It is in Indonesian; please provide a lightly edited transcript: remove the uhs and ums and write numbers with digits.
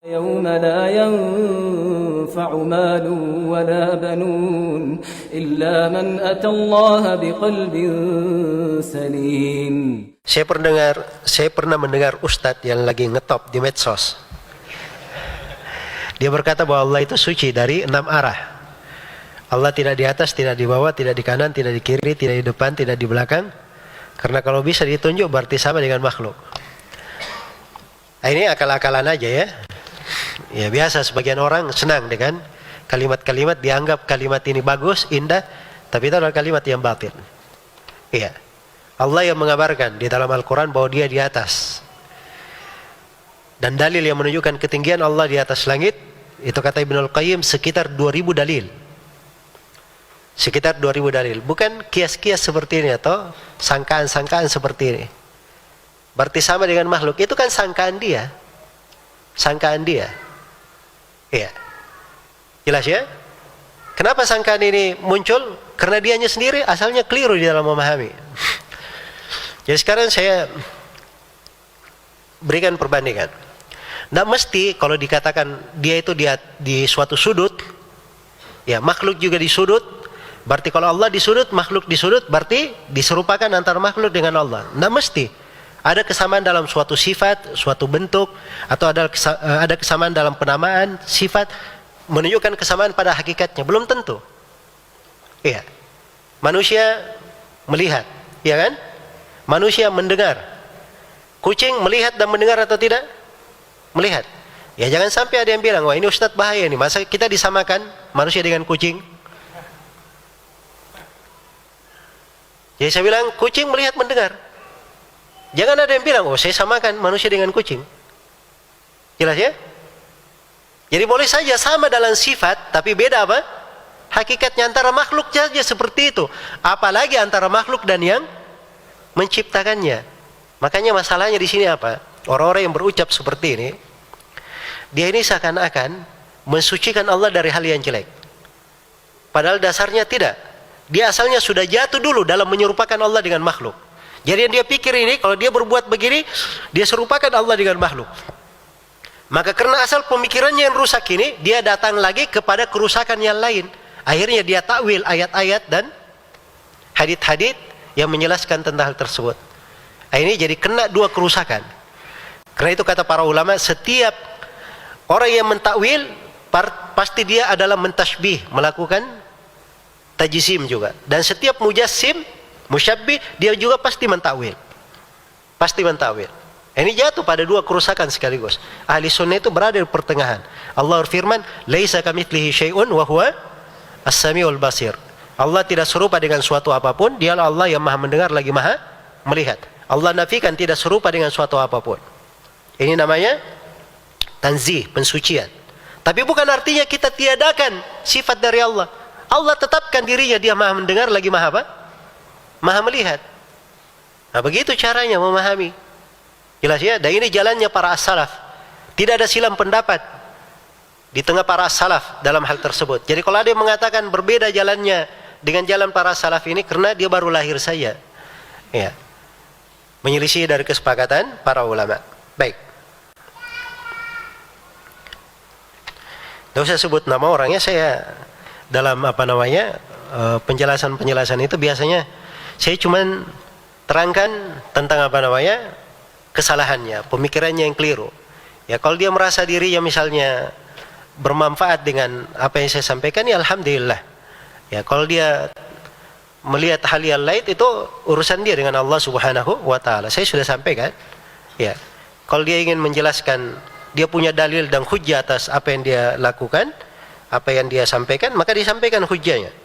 يوم لا ينفع مال ولا بنون إلا من أتى الله بقلب سليم. Saya pernah mendengar ustadz yang lagi ngetop di medsos. Dia berkata bahwa Allah itu suci dari 6 arah. Allah tidak di atas, tidak di bawah, tidak di kanan, tidak di kiri, tidak di depan, tidak di belakang. Karena kalau bisa ditunjuk berarti sama dengan makhluk. Ini akal-akalan aja ya. Ya biasa, sebagian orang senang dengan kalimat-kalimat, dianggap kalimat ini bagus, indah, tapi itu adalah kalimat yang batil. Iya. Allah yang mengabarkan di dalam Al-Quran bahwa dia di atas. Dan dalil yang menunjukkan ketinggian Allah di atas langit, itu kata Ibnul Qayyim sekitar 2000 dalil. Sekitar 2000 dalil. Bukan kias-kias seperti ini atau sangkaan-sangkaan seperti ini. Berarti sama dengan makhluk. Itu kan sangkaan dia. Sangkaan dia. Iya. Jelas ya? Kenapa sangkaan ini muncul? Karena dianya sendiri asalnya keliru di dalam memahami. Jadi sekarang saya berikan perbandingan. Tidak mesti kalau dikatakan dia itu di suatu sudut, ya makhluk juga di sudut. Berarti kalau Allah di sudut, makhluk di sudut, berarti diserupakan antara makhluk dengan Allah. Tidak mesti. Ada kesamaan dalam suatu sifat, suatu bentuk, atau ada kesamaan dalam penamaan sifat, menunjukkan kesamaan pada hakikatnya. Belum tentu. Iya. Manusia melihat, ya kan? Manusia mendengar. Kucing melihat dan mendengar atau tidak? Melihat. Ya jangan sampai ada yang bilang, wah ini Ustadz bahaya nih, masa kita disamakan manusia dengan kucing? Jadi saya bilang, kucing melihat mendengar. Jangan ada yang bilang, oh saya samakan manusia dengan kucing. Jelas ya? Jadi boleh saja sama dalam sifat, tapi beda apa? Hakikatnya antara makhluk saja seperti itu. Apalagi antara makhluk dan yang menciptakannya. Makanya masalahnya di sini apa? Orang-orang yang berucap seperti ini, dia ini seakan-akan mensucikan Allah dari hal yang jelek. Padahal dasarnya tidak. Dia asalnya sudah jatuh dulu dalam menyerupakan Allah dengan makhluk. Jadi yang dia pikir ini, kalau dia berbuat begini, dia serupakan Allah dengan makhluk. Maka karena asal pemikirannya yang rusak ini, dia datang lagi kepada kerusakan yang lain. Akhirnya dia takwil ayat-ayat dan hadits-hadits yang menjelaskan tentang hal tersebut. Ini jadi kena dua kerusakan. Karena itu kata para ulama, setiap orang yang mentakwil, pasti dia adalah mentasbih, melakukan tajsim juga. Dan setiap mujassim, musyabbih, dia juga pasti mentakwil. Pasti mentakwil. Ini jatuh pada dua kerusakan sekaligus. Ahli sunnah itu berada di pertengahan. Allah berfirman, "Laisa kamitslihi syai'un wa huwa as-sami'ul basir." Allah tidak serupa dengan suatu apapun, dialah Allah yang Maha mendengar lagi Maha melihat. Allah nafikan tidak serupa dengan suatu apapun. Ini namanya tanzih, pensucian. Tapi bukan artinya kita tiadakan sifat dari Allah. Allah tetapkan dirinya, dia Maha mendengar lagi Maha apa? Maha melihat. Nah begitu caranya memahami. Jelas ya? Dan ini jalannya para as-salaf. Tidak ada silam pendapat di tengah para as-salaf dalam hal tersebut. Jadi kalau ada yang mengatakan berbeda jalannya dengan jalan para salaf ini, karena dia baru lahir saja. Ya. Menyelisih dari kesepakatan para ulama. Baik. Tidak usah sebut nama orangnya, saya dalam penjelasan-penjelasan itu biasanya saya cuman terangkan tentang kesalahannya, pemikirannya yang keliru. Ya kalau dia merasa dirinya misalnya bermanfaat dengan apa yang saya sampaikan, ya alhamdulillah. Ya kalau dia melihat hal yang lain, itu urusan dia dengan Allah Subhanahu wa taala. Saya sudah sampaikan. Ya. Kalau dia ingin menjelaskan, dia punya dalil dan hujjah atas apa yang dia lakukan, apa yang dia sampaikan, maka disampaikan hujjahnya.